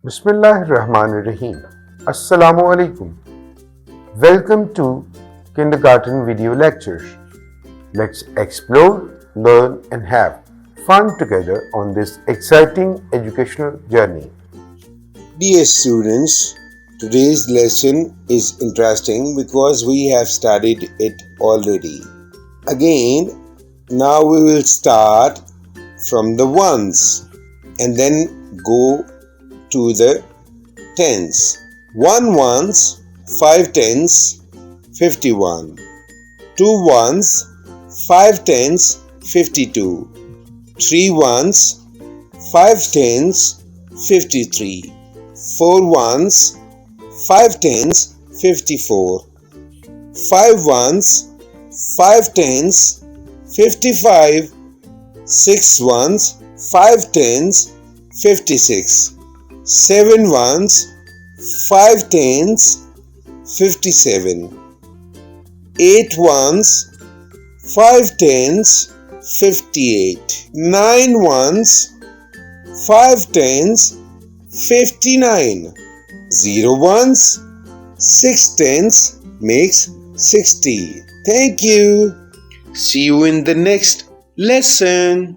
Bismillahirrahmanirrahim. Assalamu alaikum. Welcome to Kindergarten Video Lectures. Let's explore, learn, and have fun together on this exciting educational journey. Dear students, today's lesson is interesting because we have studied it already. Again, now we will start from the ones and then go to the tens. 1 ones, 5 tens, 51. 2 ones, 5 tens, 52. 3 ones, 5 tens, 53. 4 ones, 5 tens, 54. 5 ones, 5 tens, 55. 6 ones, 5 tens, 56. 7 ones, 5 tens, 57. 8 ones, 5 tens, 58. 9 ones, 5 tens, 59. 0 ones, 6 tens makes 60. Thank you. See you in the next lesson.